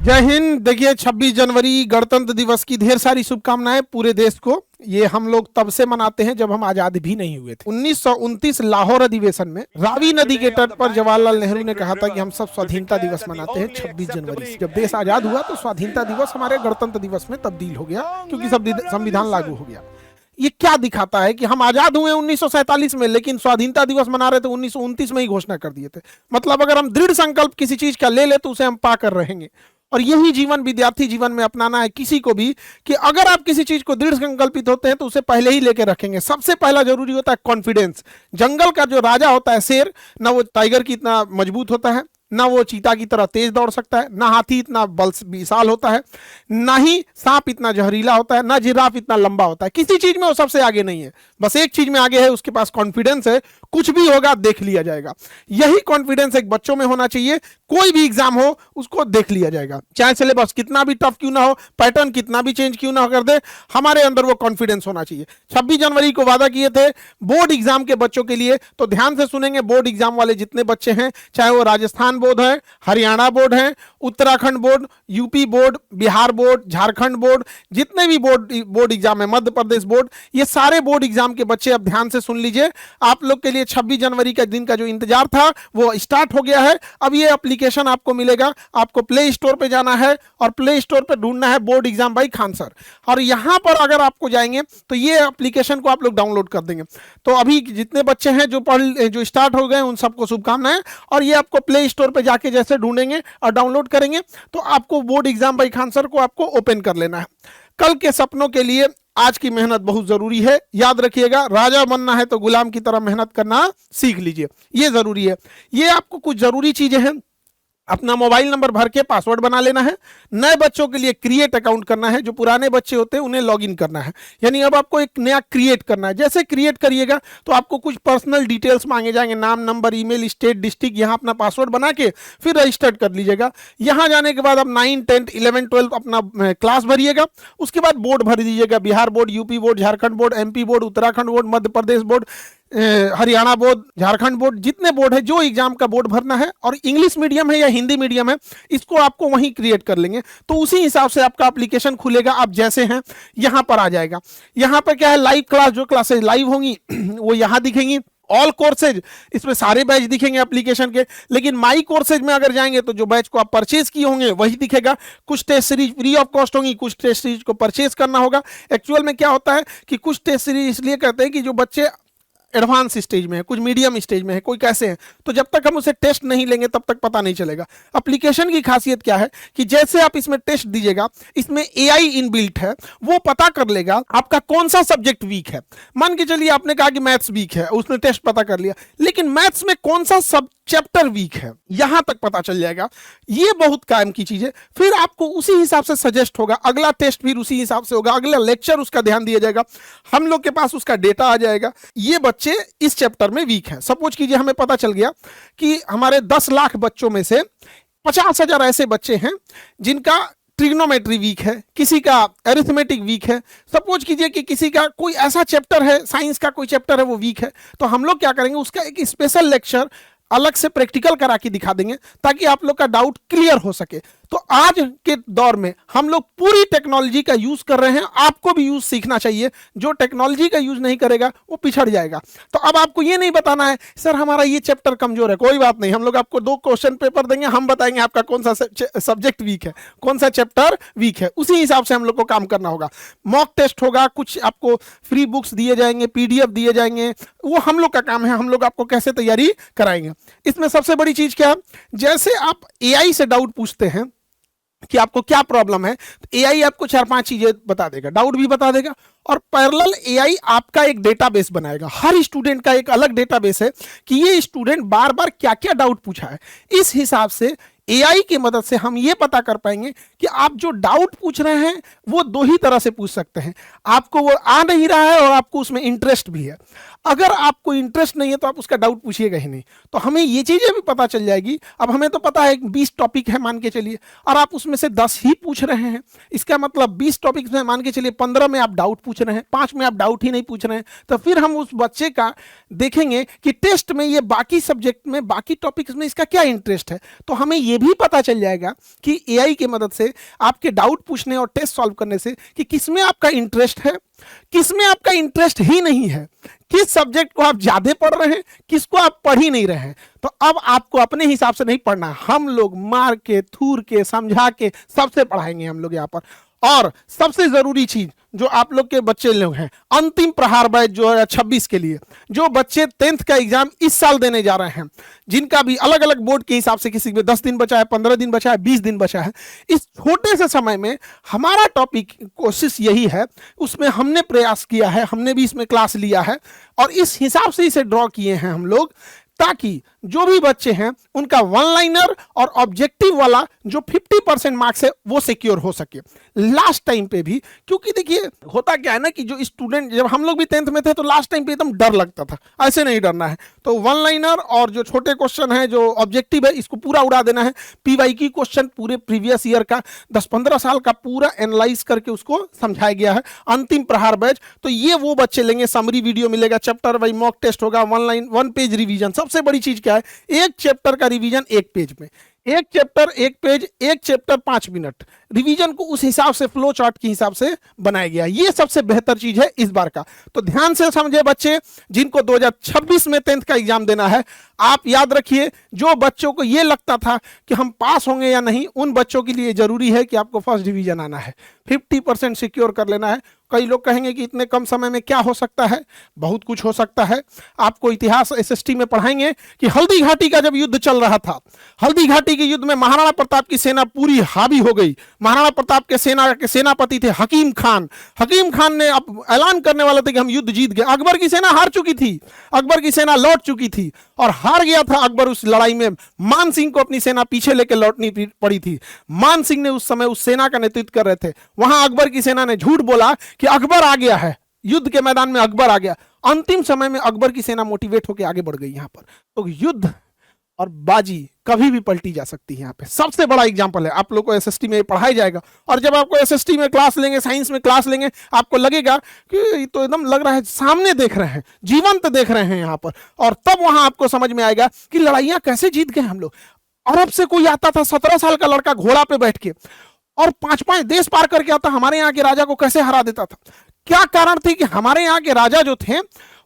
जय हिंद। देखिए 26 जनवरी गणतंत्र दिवस की ढेर सारी शुभकामनाएं पूरे देश को। ये हम लोग तब से मनाते हैं जब हम आजाद भी नहीं हुए थे। 1929 लाहौर अधिवेशन में रावी नदी के तट पर जवाहरलाल नेहरू ने कहा था कि हम सब स्वाधीनता दिवस मनाते हैं 26 जनवरी से। जब देश आजाद हुआ तो स्वाधीनता दिवस हमारे गणतंत्र दिवस में तब्दील हो गया, क्योंकि संविधान लागू हो गया। ये क्या दिखाता है कि हम आजाद हुए 1947 में, लेकिन स्वाधीनता दिवस मना रहे थे 1929 में ही घोषणा कर दिए थे। मतलब अगर हम दृढ़ संकल्प किसी चीज का ले ले तो उसे हम पा कर रहेंगे। और यही जीवन विद्यार्थी जीवन में अपनाना है किसी को भी, कि अगर आप किसी चीज को दृढ़ संकल्पित होते हैं तो उसे पहले ही लेके रखेंगे। सबसे पहला जरूरी होता है कॉन्फिडेंस। जंगल का जो राजा होता है शेर, ना वो टाइगर की इतना मजबूत होता है, ना वो चीता की तरह तेज दौड़ सकता है, ना हाथी इतना बल विशाल होता है, ना ही सांप इतना जहरीला होता है, ना जिराफ इतना लंबा होता है। किसी चीज में वो सबसे आगे नहीं है, बस एक चीज में आगे है, उसके पास कॉन्फिडेंस है। कुछ भी होगा देख लिया जाएगा। यही कॉन्फिडेंस एक बच्चों में होना चाहिए। कोई भी एग्जाम हो उसको देख लिया जाएगा, चाहे सिलेबस कितना भी टफ क्यों ना हो, पैटर्न कितना भी चेंज क्यों ना कर दे, हमारे अंदर वो कॉन्फिडेंस होना चाहिए। 26 जनवरी को वादा किए थे बोर्ड एग्जाम के बच्चों के लिए, तो ध्यान से सुनेंगे। बोर्ड एग्जाम वाले जितने बच्चे हैं, चाहे वो राजस्थान बोर्ड है, हरियाणा बोर्ड है, Uttarakhand board, UP board, Bihar board, Jharkhand board, जितने भी बोर्ड एग्जाम है, मध्य प्रदेश बोर्ड, ये सारे बोर्ड एग्जाम के बच्चे अब ध्यान से सुन लीजिए। आप लोग के लिए 26 जनवरी के दिन का जो इंतजार था वो स्टार्ट हो गया है। अब ये एप्लीकेशन आपको मिलेगा, आपको प्ले स्टोर पे जाना है और प्ले स्टोर पे ढूंढना है board exam by Khan sir. और यहां पर अगर आपको जाएंगे तो ये एप्लीकेशन को आप लोग डाउनलोड कर देंगे। तो अभी जितने बच्चे हैं जो स्टार्ट हो गए उन सबको शुभकामनाएं। और ये आपको प्ले स्टोर पे जाके जैसे ढूंढेंगे और डाउनलोड करेंगे तो आपको board exam by Khan sir को आपको ओपन कर लेना है। कल के सपनों के लिए आज की मेहनत बहुत जरूरी है। याद रखिएगा, राजा बनना है तो गुलाम की तरह मेहनत करना सीख लीजिए, ये जरूरी है। ये आपको कुछ जरूरी चीजें हैं। अपना मोबाइल नंबर भर के पासवर्ड बना लेना है। नए बच्चों के लिए क्रिएट अकाउंट करना है। जो पुराने बच्चे होते हैं उन्हें लॉगिन करना है, यानी अब आपको एक नया क्रिएट करना है। जैसे क्रिएट करिएगा तो आपको कुछ पर्सनल डिटेल्स मांगे जाएंगे, नाम, नंबर, ईमेल, स्टेट, डिस्ट्रिक्ट। यहाँ अपना पासवर्ड बना के फिर रजिस्टर्ड कर लीजिएगा। यहाँ जाने के बाद आप 9, 10, 11, 12 अपना क्लास भरिएगा। उसके बाद बोर्ड भर दीजिएगा, Bihar board, UP board, Jharkhand board, MP board, Uttarakhand board, Madhya Pradesh board, Haryana board, Jharkhand board, जितने बोर्ड है, जो एग्जाम का बोर्ड भरना है। और इंग्लिश मीडियम है या हिंदी मीडियम है, इसको आपको वहीं क्रिएट कर लेंगे। तो उसी हिसाब से आपका एप्लीकेशन खुलेगा। आप जैसे हैं यहां पर आ जाएगा। यहां पर क्या है, लाइव क्लास, जो क्लासेज लाइव होंगी वो यहां दिखेंगी। ऑल कोर्सेज, इसमें सारे बैच दिखेंगे एप्लीकेशन के। लेकिन माई कोर्सेज में अगर जाएंगे तो जो बैच को आप परचेज किए होंगे वही दिखेगा। कुछ test series free of cost होंगी, कुछ टेस्ट सीरीज को परचेज करना होगा। एक्चुअल में क्या होता है कि कुछ टेस्ट सीरीज इसलिए कहते हैं कि जो बच्चे एडवांस स्टेज में है, कुछ मीडियम स्टेज में है, कोई कैसे हैं, तो जब तक हम उसे टेस्ट नहीं लेंगे तब तक पता नहीं चलेगा। एप्लीकेशन की खासियत क्या है कि जैसे आप इसमें टेस्ट दीजिएगा, इसमें एआई इनबिल्ट है, वो पता कर लेगा आपका कौन सा सब्जेक्ट वीक है। मान के चलिए आपने कहा कि मैथ्स वीक है, उसने टेस्ट पता कर लिया, लेकिन मैथ्स में कौन सा सब चैप्टर वीक है यहां तक पता चल जाएगा। ये बहुत कायम की चीज है। फिर आपको उसी हिसाब से सजेस्ट होगा, अगला टेस्ट फिर उसी हिसाब से होगा, अगला लेक्चर उसका ध्यान दिया जाएगा, हम लोग के पास उसका डेटा आ जाएगा। ये बच्चे इस चैप्टर में वीक हैं। सपोज कीजिए हमें पता चल गया कि हमारे 10 लाख बच्चों में से 50,000 ऐसे बच्चे हैं जिनका ट्रिग्नोमेट्री वीक है, किसी का अरिथमेटिक वीक है। सपोज कीजिए कि किसी का कोई ऐसा चैप्टर है, साइंस का कोई चैप्टर है वो वीक है, तो हम लोग क्या करेंगे, उसका एक स्पेशल लेक्चर अलग से प्रैक्टिकल करा के दिखा देंगे ताकि आप लोग का डाउट क्लियर हो सके। तो आज के दौर में हम लोग पूरी टेक्नोलॉजी का यूज कर रहे हैं। आपको भी यूज सीखना चाहिए। जो टेक्नोलॉजी का यूज नहीं करेगा वो पिछड़ जाएगा। तो अब आपको ये नहीं बताना है सर हमारा ये चैप्टर कमजोर है, कोई बात नहीं, हम लोग आपको 2 क्वेश्चन पेपर देंगे, हम बताएंगे आपका कौन सा सब्जेक्ट वीक है, कौन सा चैप्टर वीक है। उसी हिसाब से हम लोग को काम करना होगा। मॉक टेस्ट होगा, कुछ आपको फ्री बुक्स दिए जाएंगे, पीडीएफ दिए जाएंगे, वो हम लोग का काम है। हम लोग आपको कैसे तैयारी कराएंगे। इसमें सबसे बड़ी चीज क्या है, जैसे आप एआई से डाउट पूछते हैं कि आपको क्या प्रॉब्लम है, तो एआई आपको 4-5 चीजें बता देगा, डाउट भी बता देगा। और पैरेलल एआई आपका एक डेटाबेस बनाएगा। हर स्टूडेंट का एक अलग डेटाबेस है कि ये स्टूडेंट बार बार क्या क्या डाउट पूछा है। इस हिसाब से एआई की मदद से हम ये पता कर पाएंगे कि आप जो डाउट पूछ रहे हैं वो 2 ही तरह से पूछ सकते हैं। आपको वो आ नहीं रहा है और आपको उसमें इंटरेस्ट भी है। अगर आपको इंटरेस्ट नहीं है तो आप उसका डाउट पूछिएगा ही नहीं। तो हमें ये चीजें भी पता चल जाएगी। अब हमें तो पता है 20 टॉपिक है मान के चलिए, और आप उसमें से 10 ही पूछ रहे हैं। इसका मतलब 20 टॉपिक में मान के चलिए 15 में आप डाउट पूछ रहे हैं, 5 में आप डाउट ही नहीं पूछ रहे हैं। तो फिर हम उस बच्चे का देखेंगे कि टेस्ट में ये बाकी सब्जेक्ट में, बाकी टॉपिक्स में इसका क्या इंटरेस्ट है। तो हमें ये ये भी पता चल जाएगा कि एआई की मदद से आपके डाउट पूछने और टेस्ट सॉल्व करने से कि किसमें आपका इंटरेस्ट है, किसमें आपका इंटरेस्ट ही नहीं है, किस सब्जेक्ट को आप ज्यादा पढ़ रहे हैं, किसको आप पढ़ ही नहीं रहे हैं। तो अब आपको अपने हिसाब से नहीं पढ़ना, हम लोग मार के, थूर के, समझा के सबसे पढ़ाएंगे हम लोग यहाँ पर। और सबसे जरूरी चीज जो आप लोग के बच्चे लोग हैं, अंतिम प्रहार बैच जो है 26 के लिए, जो बच्चे 10th का एग्जाम इस साल देने जा रहे हैं, जिनका भी अलग अलग बोर्ड के हिसाब से, किसी में 10 दिन बचा है, 15 दिन बचा है, 20 दिन बचा है, इस छोटे से समय में हमारा टॉपिक कोशिश यही है, उसमें हमने प्रयास किया है, हमने भी इसमें क्लास लिया है और इस हिसाब से इसे ड्रॉ किए हैं हम लोग, ताकि जो भी बच्चे हैं उनका वन लाइनर और ऑब्जेक्टिव वाला जो 50% मार्क्स है वो सिक्योर हो सके लास्ट टाइम पे भी। क्योंकि देखिए होता क्या है ना कि जो स्टूडेंट, जब हम लोग भी 10th में थे तो लास्ट टाइम पे एकदम डर लगता था, ऐसे नहीं डरना है। तो वन लाइनर और जो छोटे क्वेश्चन है, जो ऑब्जेक्टिव है, इसको पूरा उड़ा देना है। पीवाईक्यू क्वेश्चन पूरे प्रीवियस ईयर का 10-15 साल का पूरा एनालाइज करके उसको समझाया गया है। अंतिम प्रहार बैच तो ये वो बच्चे लेंगे, समरी वीडियो मिलेगा, चैप्टर वाइज मॉक टेस्ट होगा, वन पेज रिवीजन। सबसे बड़ी चीज क्या है, एक चैप्टर का रिवीजन एक पेज में, एक चैप्टर एक पेज, एक चैप्टर 5 मिनट। रिवीजन को उस हिसाब से, फ्लो चार्ट के हिसाब से बनाया गया। ये सबसे बेहतर चीज है इस बार का। तो ध्यान से समझे बच्चे, जिनको 2026 में 10th का एग्जाम देना है, आप याद रखिए, जो बच्चों को ये लगता था कि हम पास होंगे या नहीं, उन बच्चों के लिए जरूरी है कि आपको फर्स्ट डिवीजन आना है, 50% सिक्योर कर लेना है। कई लोग कहेंगे कि इतने कम समय में क्या हो सकता है, बहुत कुछ हो सकता है। आपको इतिहास एसएसटी में पढ़ाएंगे कि हल्दी घाटी का जब युद्ध चल रहा था, हल्दी घाटी के युद्ध में महाराणा प्रताप की सेना पूरी हावी हो गई। महाराणा प्रताप के सेनापति थे हकीम खान। हकीम खान ने अब ऐलान करने वाले थे कि हम युद्ध जीत गए। अकबर की सेना हार चुकी थी, अकबर की सेना लौट चुकी थी और हार गया था अकबर उस लड़ाई में। मान सिंह को अपनी सेना पीछे लेकर लौटनी पड़ी थी। मान सिंह ने उस समय उस सेना का नेतृत्व कर रहे थे। वहां अकबर की सेना ने झूठ बोला कि अकबर आ गया है, युद्ध के मैदान में अकबर आ गया। अंतिम समय में अकबर की सेना मोटिवेट होकर आगे बढ़ गई। यहां पर तो युद्ध और बाजी कभी भी पलटी जा सकती है। यहाँ पे सबसे बड़ा एग्जांपल है, आप लोग को एसएसटी में पढ़ाया जाएगा। और जब आपको एसएसटी में क्लास लेंगे, साइंस में क्लास लेंगे, आपको लगेगा कि तो एकदम लग रहा है सामने देख रहे हैं, जीवंत देख रहे हैं यहाँ पर। और तब वहां आपको समझ में आएगा कि लड़ाइयां कैसे जीत गए हम लोग। अरब से कोई आता था, 17 साल का लड़का घोड़ा पे बैठ के, और 5-5 देश पार करके आता, हमारे यहाँ के राजा को कैसे हरा देता था। क्या कारण थी कि हमारे यहाँ के राजा जो थे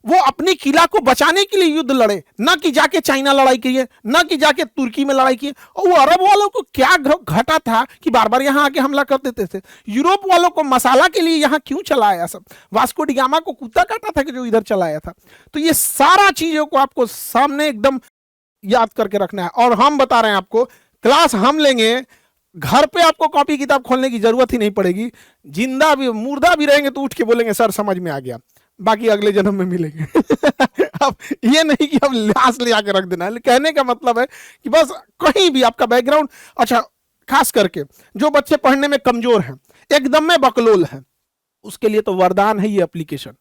वो अपनी किला को बचाने के लिए युद्ध लड़े, ना कि जाके चाइना लड़ाई किए, ना कि जाके तुर्की में लड़ाई किए। और वो अरब वालों को क्या घटा था कि बार बार यहाँ आके हमला कर देते थे। यूरोप वालों को मसाला के लिए यहाँ क्यों चलाया सब, वास्को डी गामा को कुत्ता काटा था कि जो इधर चलाया था। तो ये सारा चीजों को आपको सामने एकदम याद करके रखना है। और हम बता रहे हैं आपको, क्लास हम लेंगे, घर पे आपको कॉपी किताब खोलने की जरूरत ही नहीं पड़ेगी। जिंदा भी मुर्दा भी रहेंगे तो उठ के बोलेंगे सर समझ में आ गया, बाकी अगले जन्म में मिलेंगे। अब ये नहीं कि अब लाश ले आके रख देना है। कहने का मतलब है कि बस कहीं भी आपका बैकग्राउंड अच्छा, खास करके जो बच्चे पढ़ने में कमजोर हैं, एकदम में बकलोल है, उसके लिए तो वरदान है ये एप्लीकेशन।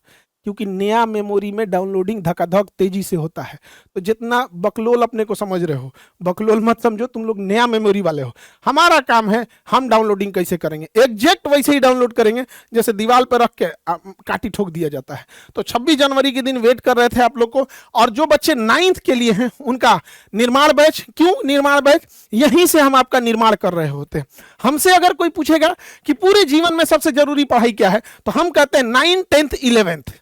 क्योंकि नया मेमोरी में डाउनलोडिंग धकाधक तेजी से होता है। तो जितना बकलोल अपने को समझ रहे हो, बकलोल मत समझो, तुम लोग नया मेमोरी वाले हो। हमारा काम है हम डाउनलोडिंग कैसे करेंगे, एग्जैक्ट वैसे ही डाउनलोड करेंगे जैसे दीवार पर रख के काटी ठोक दिया जाता है। तो 26 जनवरी के दिन वेट कर रहे थे आप लोग को। और जो बच्चे 9th के लिए हैं उनका निर्माण बैच। क्यों निर्माण बैच? यहीं से हम आपका निर्माण कर रहे होते हैं। हमसे अगर कोई पूछेगा कि पूरे जीवन में सबसे जरूरी पढ़ाई क्या है, तो हम कहते हैं 9, 10th, 11th।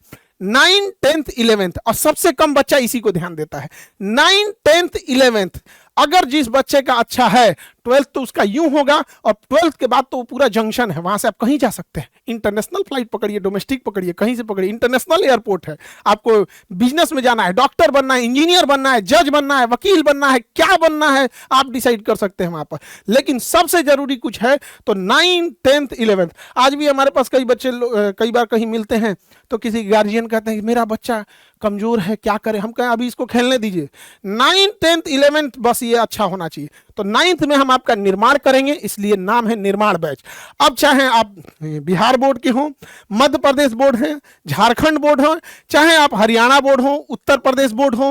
9, 10th, 11th। और सबसे कम बच्चा इसी को ध्यान देता है। 9, 10th, 11th। अगर जिस बच्चे का अच्छा है 12th तो उसका यूं होगा, और 12th के बाद तो वो पूरा जंक्शन है, वहां से आप कहीं जा सकते हैं। इंटरनेशनल फ्लाइट पकड़िए, डोमेस्टिक पकड़िए, कहीं से पकड़िए, इंटरनेशनल एयरपोर्ट है। आपको बिजनेस में जाना है, डॉक्टर बनना है, इंजीनियर बनना है, जज बनना है, वकील बनना है, क्या बनना है आप डिसाइड कर सकते हैं वहां पर। लेकिन सबसे जरूरी कुछ है तो 9, 10th, 11th। आज भी हमारे पास कई बच्चे कई बार कहीं मिलते हैं तो किसी गार्जियन कहते हैं मेरा बच्चा कमजोर है, क्या करें? हम कहें अभी इसको खेलने दीजिए। 9, 10th, 11th बस ये अच्छा होना चाहिए। तो 9th में हम आपका निर्माण करेंगे, इसलिए नाम है निर्माण बैच। अब चाहे आप बिहार बोर्ड के हों, मध्य प्रदेश बोर्ड है, झारखंड बोर्ड हो, चाहे आप हरियाणा बोर्ड हो, उत्तर प्रदेश बोर्ड हो,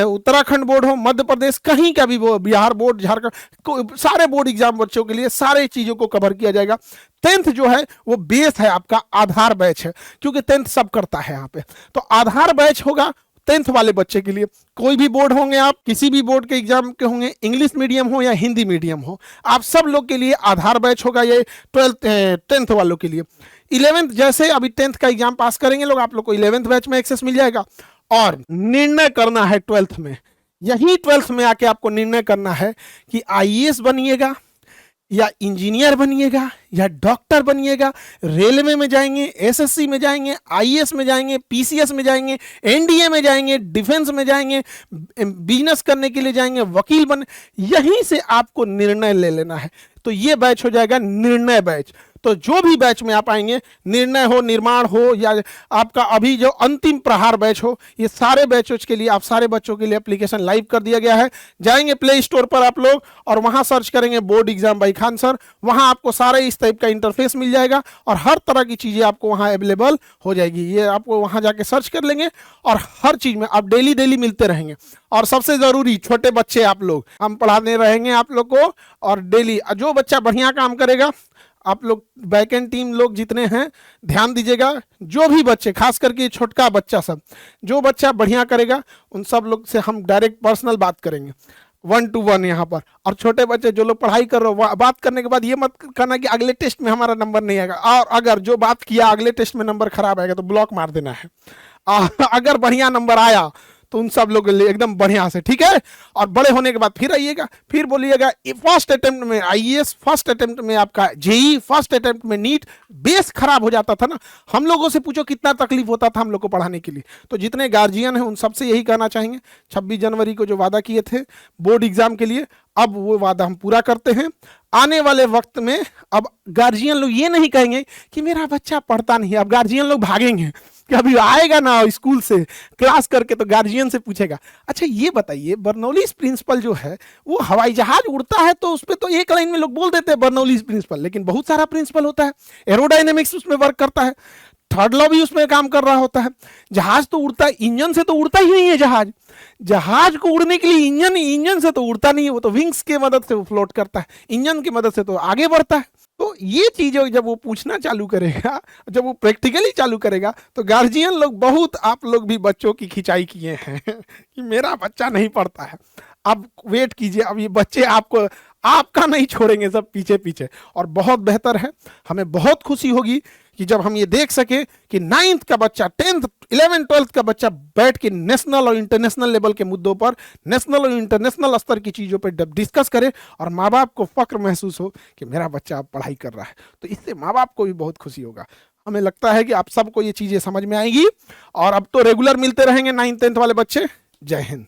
उत्तराखंड बोर्ड हो, मध्य प्रदेश, कहीं का भी बिहार बोर्ड, झारखंड, सारे बोर्ड एग्जाम बच्चों के लिए सारे चीजों को कवर किया जाएगा। 10th जो है वो बेस है, आपका आधार बैच है, क्योंकि 10th सब करता है यहाँ पे। तो आधार बैच होगा, टेंथ वाले बच्चे के लिए, कोई भी बोर्ड होंगे, आप किसी भी बोर्ड के एग्जाम के होंगे, इंग्लिश मीडियम हो या हिंदी मीडियम हो, आप सब लोग के लिए आधार बैच होगा ये 10th वालों के लिए। 11th जैसे अभी 10th का एग्जाम पास करेंगे लोग, आप लोग को 11th बैच में एक्सेस मिल जाएगा। और निर्णय करना है 12th में, यही 12th में आके आपको निर्णय करना है कि आईएएस बनिएगा या इंजीनियर बनिएगा या डॉक्टर बनिएगा, रेलवे में जाएंगे, एसएससी में जाएंगे, आईएएस में जाएंगे, पीसीएस में जाएंगे, एनडीए में जाएंगे, डिफेंस में जाएंगे, बिजनेस करने के लिए जाएंगे, वकील बन, यहीं से आपको निर्णय ले लेना है। तो ये बैच हो जाएगा निर्णय बैच। तो जो भी बैच में आप आएंगे, निर्णय हो, निर्माण हो, या आपका अभी जो अंतिम प्रहार बैच हो, ये सारे बैचों के लिए, आप सारे बच्चों के लिए एप्लीकेशन लाइव कर दिया गया है। जाएंगे प्ले स्टोर पर आप लोग और वहां सर्च करेंगे board exam by Khan sir, वहां आपको सारे इस टाइप का इंटरफेस मिल जाएगा और हर तरह की चीजें आपको वहां अवेलेबल हो जाएगी। ये आपको वहां जाके सर्च कर लेंगे और हर चीज में आप डेली मिलते रहेंगे। और सबसे जरूरी, छोटे बच्चे आप लोग, हम पढ़ाने रहेंगे आप लोग को, और डेली जो बच्चा बढ़िया काम करेगा, आप लोग बैकएंड टीम लोग जितने हैं ध्यान दीजिएगा, जो भी बच्चे, खास करके छोटका बच्चा सब, जो बच्चा बढ़िया करेगा उन सब लोग से हम डायरेक्ट पर्सनल बात करेंगे 1 to 1 यहाँ पर। और छोटे बच्चे जो लोग पढ़ाई कर रहे हो, बात करने के बाद ये मत करना कि अगले टेस्ट में हमारा नंबर नहीं आएगा, और अगर जो बात किया अगले टेस्ट में नंबर खराब आएगा तो ब्लॉक मार देना है। अगर बढ़िया नंबर आया तो उन सब लोगों के लिए एकदम बढ़िया से, ठीक है। और बड़े होने के बाद फिर आइएगा, फिर बोलिएगा फर्स्ट अटेम्प्ट में आईएएस, फर्स्ट अटेम्प्ट में आपका जेई, फर्स्ट अटेम्प्ट में नीट। बेस खराब हो जाता था ना, हम लोगों से पूछो कितना तकलीफ होता था हम लोग को पढ़ाने के लिए। तो जितने गार्जियन हैं उन सबसे यही कहना चाहेंगे, 26 जनवरी को जो वादा किए थे बोर्ड एग्जाम के लिए, अब वो वादा हम पूरा करते हैं। आने वाले वक्त में अब गार्जियन लोग ये नहीं कहेंगे कि मेरा बच्चा पढ़ता नहीं, अब गार्जियन लोग भागेंगे कि अभी आएगा ना स्कूल से क्लास करके तो गार्जियन से पूछेगा, अच्छा ये बताइए बर्नौलीज प्रिंसिपल जो है वो हवाई जहाज उड़ता है तो उस पर तो एक लाइन में लोग बोल देते हैं बर्नौलीज प्रिंसिपल, लेकिन बहुत सारा प्रिंसिपल होता है, एरोडायनेमिक्स उसमें वर्क करता है, थर्ड लॉ भी उसमें काम कर रहा होता है। जहाज तो उड़ता है, इंजन से तो उड़ता ही नहीं है जहाज। जहाज को उड़ने के लिए इंजन से तो उड़ता नहीं है, वो तो विंग्स के मदद से वो फ्लोट करता है, इंजन की मदद से तो आगे बढ़ता है। तो ये चीजें जब वो पूछना चालू करेगा, जब वो प्रैक्टिकली चालू करेगा, तो गार्जियन लोग बहुत, आप लोग भी बच्चों की खिंचाई किए हैं कि मेरा बच्चा नहीं पढ़ता है। अब वेट कीजिए, अब ये बच्चे आपको, आपका नहीं छोड़ेंगे, सब पीछे पीछे। और बहुत बेहतर है, हमें बहुत खुशी होगी कि जब हम ये देख सके कि 9th का बच्चा, 10th 11th 12th का बच्चा बैठ के नेशनल और इंटरनेशनल लेवल के मुद्दों पर, नेशनल और इंटरनेशनल स्तर की चीज़ों पर डिस्कस करे और माँ बाप को फक्र महसूस हो कि मेरा बच्चा अब पढ़ाई कर रहा है। तो इससे माँ बाप को भी बहुत खुशी होगा। हमें लगता है कि आप सबको ये चीज़ें समझ में आएंगी और अब तो रेगुलर मिलते रहेंगे 9th 10th वाले बच्चे। जय हिंद।